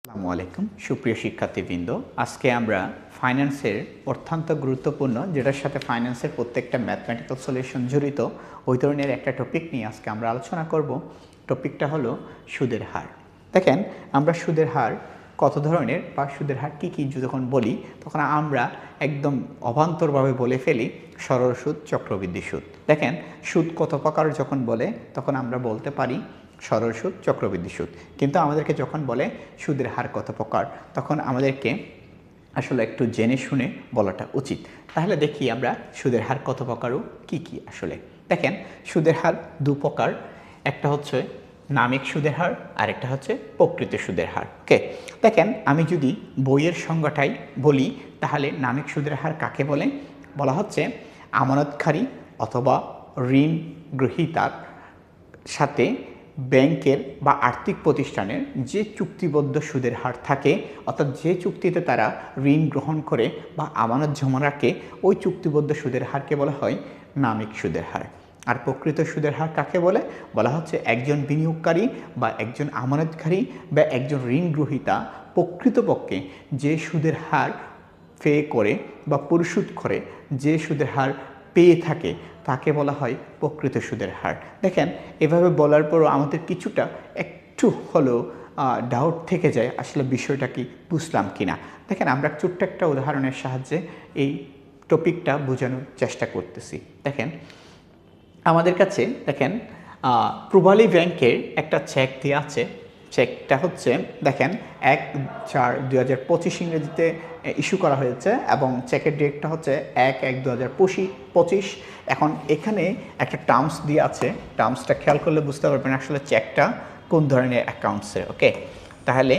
আসসালামু আলাইকুম সুপ্রিয় শিক্ষার্থীবৃন্দ, আজকে আমরা ফাইন্যান্সের অত্যন্ত গুরুত্বপূর্ণ যেটার সাথে ফাইন্যান্সের প্রত্যেকটা ম্যাথমেটিক্যাল সলিউশন জড়িত ওই ধরনের একটা টপিক নিয়ে আজকে আমরা আলোচনা করব। টপিকটা হলো সুদের হার। দেখেন, আমরা সুদের হার কত ধরনের বা সুদের হার কী কী যখন বলি তখন আমরা একদম অবান্তরভাবে বলে ফেলি সরল সুদ, চক্রবৃদ্ধি সুদ। দেখেন, সুদ কত প্রকার যখন বলে তখন আমরা বলতে পারি সরল সুদ, চক্রবৃদ্ধি সুদ। কিন্তু আমাদেরকে যখন বলে সুদের হার কত প্রকার তখন আমাদেরকে আসলে একটু জেনে শুনে বলাটা উচিত। তাহলে দেখি আমরা সুদের হার কত প্রকার ও কী কী। আসলে দেখেন, সুদের হার দু প্রকার, একটা হচ্ছে নামিক সুদের হার আর একটা হচ্ছে প্রকৃত সুদের হার। ওকে, দেখেন আমি যদি বইয়ের সংজ্ঞাটাই বলি তাহলে নামিক সুদের হার কাকে বলে? বলা হচ্ছে আমানতকারী অথবা ঋণ গ্রহীতার সাথে ব্যাংকের বা আর্থিক প্রতিষ্ঠানের যে চুক্তিবদ্ধ সুদের হার থাকে, অর্থাৎ যে চুক্তিতে তারা ঋণ গ্রহণ করে বা আমানত জমা রাখে, ওই চুক্তিবদ্ধ সুদের হারকে বলা হয় নামিক সুদের হার। আর প্রকৃত সুদের হার কাকে বলে? বলা হচ্ছে একজন বিনিয়োগকারী বা একজন আমানতকারী বা একজন ঋণ গ্রহীতা প্রকৃতপক্ষে যে সুদের হার পে করে বা পরিশোধ করে, যে সুদের হার পেয়ে থাকে তাকে বলা হয় প্রকৃত সুদের হার। দেখেন, এভাবে বলার পরও আমাদের কিছুটা একটু হলেও ডাউট থেকে যায় আসলে বিষয়টা কি বুঝলাম কি না। দেখেন, আমরা ছোট্ট একটা উদাহরণের সাহায্যে এই টপিকটা বোঝানোর চেষ্টা করতেছি। দেখেন, আমাদের কাছে দেখেন প্রবালী ব্যাংকের একটা চেক দেওয়া আছে। চেকটা হচ্ছে দেখেন 1/4/2025 ইংরেজিতে ইস্যু করা হয়েছে এবং চেকের ডেটটা হচ্ছে 1/1/2025। এখন এখানে একটা টার্মস দিয়ে আছে, টার্মসটা খেয়াল করলে বুঝতে পারবেন আসলে চেকটা কোন ধরনের অ্যাকাউন্টসের। ওকে, তাহলে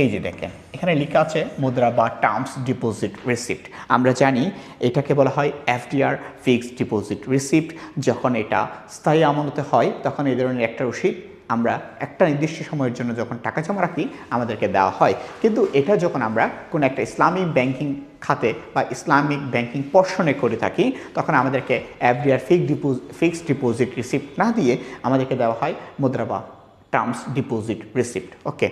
এই যে দেখেন এখানে লেখা আছে মুদ্রা বা টার্মস ডিপোজিট রিসিপ্ট। আমরা জানি এটাকে বলা হয় এফডিআর, ফিক্সড ডিপোজিট রিসিপ্ট। যখন এটা স্থায়ী আমানতে হয় তখন এই ধরনের একটা রসিদ আমরা একটা নির্দিষ্ট সময়ের জন্য যখন টাকা জমা রাখি আমাদেরকে দেওয়া হয়। কিন্তু এটা যখন আমরা কোনো একটা ইসলামিক ব্যাংকিং খাতে বা ইসলামিক ব্যাংকিং পোর্শনে করে থাকি তখন আমাদেরকে এফডিআর, ফিক্সড ডিপোজিট রিসিপ্ট না দিয়ে আমাদেরকে দেওয়া হয় মুদ্রা বা টার্মস ডিপোজিট রিসিপ্ট। ওকে,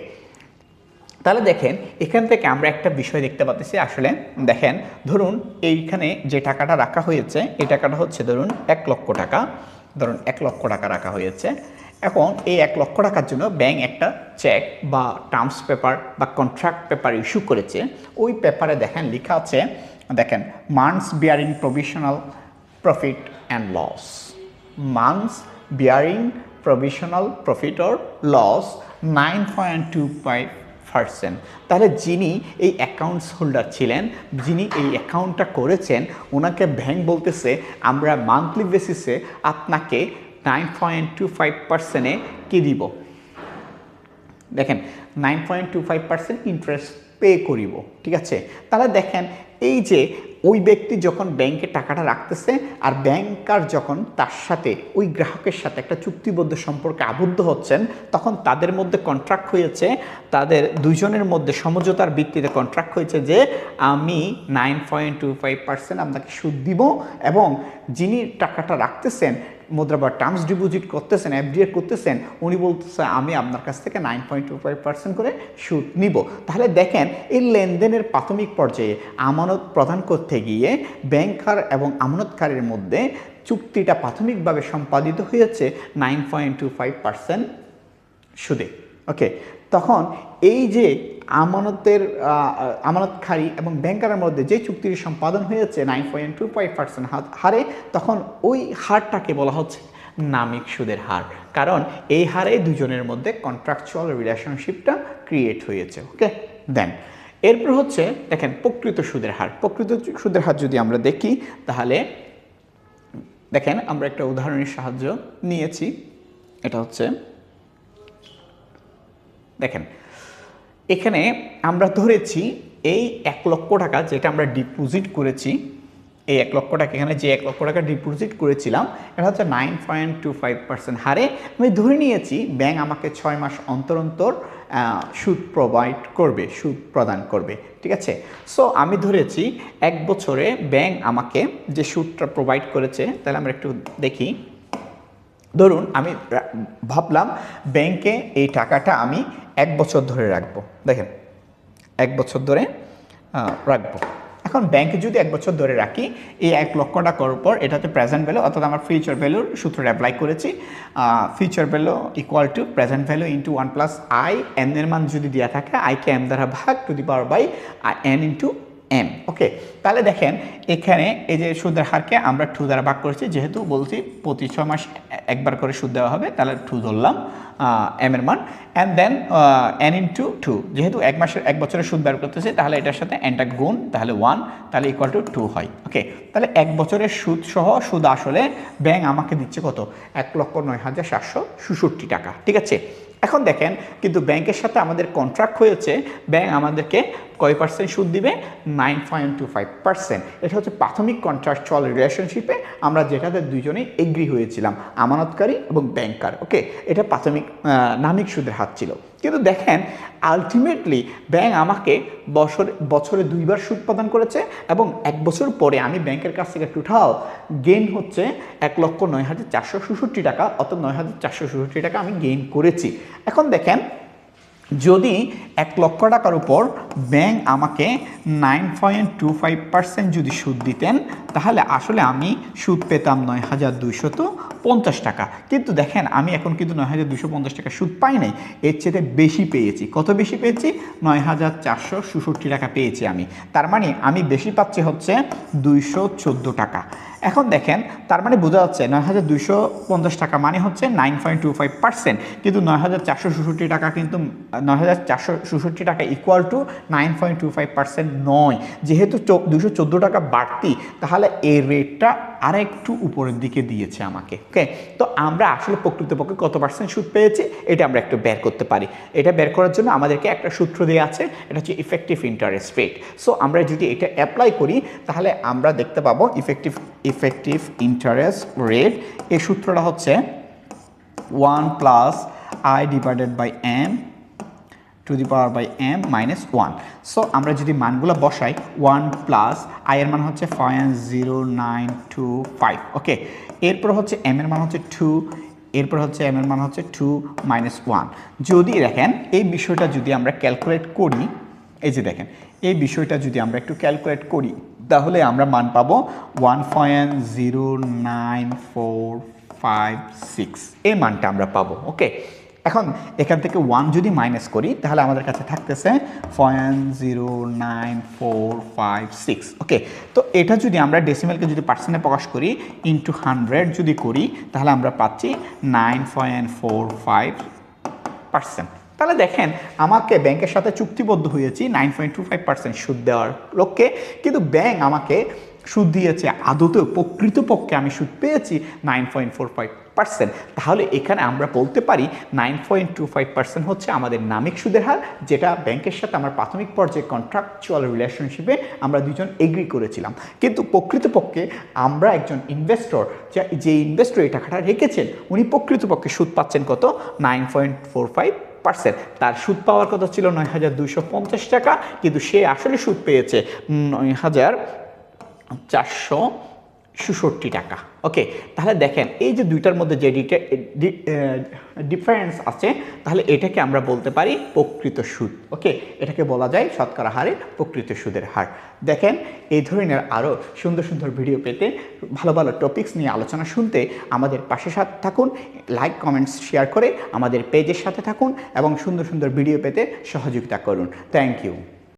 তাহলে দেখেন এখান থেকে আমরা একটা বিষয় দেখতে পাচ্ছি। আসলে দেখেন, ধরুন এইখানে যে টাকাটা রাখা হয়েছে এই টাকাটা হচ্ছে ধরুন 1 লক্ষ টাকা। ধরুন 1 লক্ষ টাকা রাখা হয়েছে। এখন এই 1 লক্ষ টাকার জন্য ব্যাংক একটা চেক বা টার্মস পেপার বা কন্ট্রাক্ট পেপার ইস্যু করেছে। ওই পেপারে দেখেন লেখা আছে, দেখেন months bearing provisional profit and loss. Months bearing provisional profit or loss 9.25%। তাহলে যিনি এই অ্যাকাউন্টস হোল্ডার ছিলেন, যিনি এই অ্যাকাউন্টটা করেছেন, ওনাকে ব্যাংক বলতেছে আমরা মান্থলি বেসিসে আপনাকে 9.25%-এ কি দিব? দেখেন 9.25% ইন্টারেস্ট পে করিব। ঠিক আছে, তাহলে দেখেন এই যে ওই ব্যক্তি যখন ব্যাংকে টাকাটা রাখতেছে আর ব্যাংকার যখন তার সাথে ওই গ্রাহকের সাথে একটা চুক্তিবদ্ধ সম্পর্কে আবদ্ধ হচ্ছেন তখন তাদের মধ্যে কন্ট্রাক্ট হয়েছে, তাদের দুইজনের মধ্যে সমঝোতার ভিত্তিতে কন্ট্রাক্ট হয়েছে যে আমি 9.25% আপনাকে সুদ দিব এবং যিনি টাকাটা রাখতেছেন মুদ্রা বা টার্মস ডিপোজিট করতেছেন, এফডিআর করতেছেন, উনি বলতেছেন আমি আপনার কাছ থেকে 9.25% করে সুদ নিব। তাহলে দেখেন এই লেনদেনের প্রাথমিক পর্যায়ে আমানত প্রদান করতে গিয়ে ব্যাংকার এবং আমানতকারীর মধ্যে চুক্তিটা প্রাথমিকভাবে সম্পাদিত হয়েছে 9.25% সুদে। ওকে, তখন এই যে আমানতকারী এবং ব্যাংকারের মধ্যে যে চুক্তিটি সম্পাদন হয়েছে 9.25% হারে, তখন ওই হারটাকে বলা হচ্ছে নামিক সুদের হার। কারণ এই হারে দুজনের মধ্যে কন্ট্রাকচুয়াল রিলেশনশিপটা ক্রিয়েট হয়েছে। ওকে, দেন এরপর হচ্ছে দেখেন প্রকৃত সুদের হার। প্রকৃত সুদের হার যদি আমরা দেখি তাহলে দেখেন আমরা একটা উদাহরণের সাহায্য নিয়েছি। এটা হচ্ছে দেখেন এখানে আমরা ধরেছি এই 1 লক্ষ টাকা যেটা আমরা ডিপোজিট করেছি, এই 1 লক্ষ টাকা এখানে যে 1 লক্ষ টাকা ডিপোজিট করেছিলাম এটা হচ্ছে 9.25% হারে আমি ধরে নিয়েছি ব্যাংক আমাকে 6 মাস অন্তর অন্তর সুদ প্রোভাইড করবে, সুদ প্রদান করবে। ঠিক আছে, সো আমি ধরেছি 1 বছরে ব্যাংক আমাকে যে সুদটা প্রোভাইড করেছে। তাহলে আমরা একটু দেখি, ধরুন আমি ভাবলাম ব্যাংকে এই টাকাটা আমি 1 বছর ধরে রাখবো। দেখেন 1 বছর ধরে রাখবো। এখন ব্যাংকে যদি 1 বছর ধরে রাখি, এই 1 লক্ষ টাকার উপর এটাতে প্রেজেন্ট ভ্যালু অর্থাৎ আমার ফিউচার ভ্যালুর সূত্রটা অ্যাপ্লাই করেছি। Future value equal to present value into 1 plus I, N এর মান যদি দেওয়া থাকে আইকে এম দ্বারা ভাগ to the power by N into M. Okay, তাহলে দেখেন এখানে এই যে সুদের হারকে আমরা 2 দ্বারা ভাগ করেছি, যেহেতু বলছি প্রতি 6 মাস একবার করে সুদ দেওয়া হবে, তাহলে 2 ধরলাম এম এর মান, অ্যান্ড দেন এন ইন্টু 2, যেহেতু 1 বছরের সুদ বের করতেছে তাহলে এটার সাথে এনটা গুণ, তাহলে 1, তাহলে ইকুয়াল টু 2 হয়। ওকে, তাহলে 1 বছরের সুদ সহ সুদ আসলে ব্যাংক আমাকে দিচ্ছে কত? 1,09,766 টাকা। ঠিক আছে, এখন দেখেন কিন্তু ব্যাংকের সাথে আমাদের কন্ট্রাক্ট হয়েছে, ব্যাংক আমাদেরকে কয় পার্সেন্ট সুদ দিবে? 9.25%। এটা হচ্ছে প্রাথমিক কন্ট্রাকচুয়াল রিলেশনশিপে আমরা যেটাতে দুজনেই এগ্রি হয়েছিলাম, আমানতকারী এবং ব্যাংকার। ওকে, এটা প্রাথমিক নামিক সুদের হার ছিল। কিন্তু দেখেন আলটিমেটলি ব্যাংক আমাকে বছরে 2 বার সুদ প্রদান করেছে এবং 1 বছর পরে আমি ব্যাংকের কাছ থেকে টোটাল গেইন হচ্ছে 1,09,466 টাকা, অর্থাৎ 9,466 টাকা আমি গেইন করেছি। এখন দেখেন যদি 1 লক্ষ টাকার উপর ব্যাংক আমাকে 9.25% যদি সুদ দিতেন, তাহলে আসলে আমি সুদ পেতাম 9,250 টাকা। কিন্তু দেখেন আমি এখন কিন্তু 9,250 টাকা সুদ পাই নাই, এর চেয়ে বেশি পেয়েছি। কত বেশি পেয়েছি? 9,466 টাকা পেয়েছি আমি। তার মানে আমি বেশি পাচ্ছি হচ্ছে 214 টাকা। এখন দেখেন তার মানে বোঝা যাচ্ছে 9,250 টাকা মানে হচ্ছে 9.25%, কিন্তু 9,466 টাকা কিন্তু 9,466 টাকা ইকুয়াল টু 9.25% নয়। যেহেতু 214 টাকা বাড়তি, তাহলে এই রেটটা আর একটু উপরের দিকে দিয়েছে আমাকে। ওকে, তো আমরা আসলে প্রকৃতপক্ষে কত পার্সেন্ট সুদ পেয়েছি এটা আমরা একটু বের করতে পারি। এটা বের করার জন্য আমাদেরকে একটা সূত্র দেওয়া আছে, এটা হচ্ছে ইফেক্টিভ ইন্টারেস্ট রেট। সো আমরা যদি এটা অ্যাপ্লাই করি তাহলে আমরা দেখতে পাবো ইফেক্টিভ ইন্টারেস্ট রেট, এই সূত্রটা হচ্ছে 1 plus i divided by m to the power by m minus 1। So আমরা যদি মানগুলো বসাই, 1 প্লাস আই এর মান হচ্ছে 0.0925। ওকে, এরপর হচ্ছে এম এর মান হচ্ছে 2, এরপর হচ্ছে এম এর মান হচ্ছে 2 মাইনাস 1। যদি দেখেন এই বিষয়টা যদি আমরা ক্যালকুলেট করি, এই যে দেখেন এই বিষয়টা যদি আমরা একটু ক্যালকুলেট করি তাহলে আমরা মান পাবো 1.09456, এই মানটা আমরা পাবো। ওকে, এখন এখান থেকে 1 যদি মাইনাস করি তাহলে আমাদের কাছে থাকতেছে 0.09456। ওকে, তো এটা যদি আমরা ডেসিমেলকে যদি পার্সেন্টে প্রকাশ করি ইন্টু 100 যদি করি তাহলে আমরা পাচ্ছি 9.45%। তাহলে দেখেন আমাকে ব্যাংকের সাথে চুক্তিবদ্ধ হয়েছি 9.25% সুদ দেওয়ার লক্ষ্যে, কিন্তু ব্যাংক আমাকে সুদ দিয়েছে আদতেও প্রকৃতপক্ষে আমি সুদ পেয়েছি 9.45%। তাহলে এখানে আমরা বলতে পারি 9.25% হচ্ছে আমাদের নামিক সুদের হার, যেটা ব্যাংকের সাথে আমার প্রাথমিক পর্যায়ে কন্ট্রাকচুয়াল রিলেশনশিপে আমরা দুজন এগ্রি করেছিলাম। কিন্তু প্রকৃতপক্ষে আমরা একজন ইনভেস্টর, যে ইনভেস্টর এই টাকাটা রেখেছেন উনি প্রকৃতপক্ষে সুদ পাচ্ছেন কত? 9.45%। তার সুদ পাওয়ার কথা ছিল 9,250 টাকা, কিন্তু সে আসলে সুদ পেয়েছে 9,466 টাকা। ওকে, তাহলে দেখেন এই যে দুইটার মধ্যে যে ডিফারেন্স আছে, তাহলে এটাকে আমরা বলতে পারি প্রকৃত সুদ। ওকে, এটাকে বলা যায় শতকরা হারে প্রকৃত সুদের হার। দেখেন এই ধরনের আরও সুন্দর সুন্দর ভিডিও পেতে, ভালো ভালো টপিকস নিয়ে আলোচনা শুনতে আমাদের পাশে সাথে থাকুন, লাইক কমেন্টস শেয়ার করে আমাদের পেজের সাথে থাকুন এবং সুন্দর সুন্দর ভিডিও পেতে সহযোগিতা করুন। Thank you.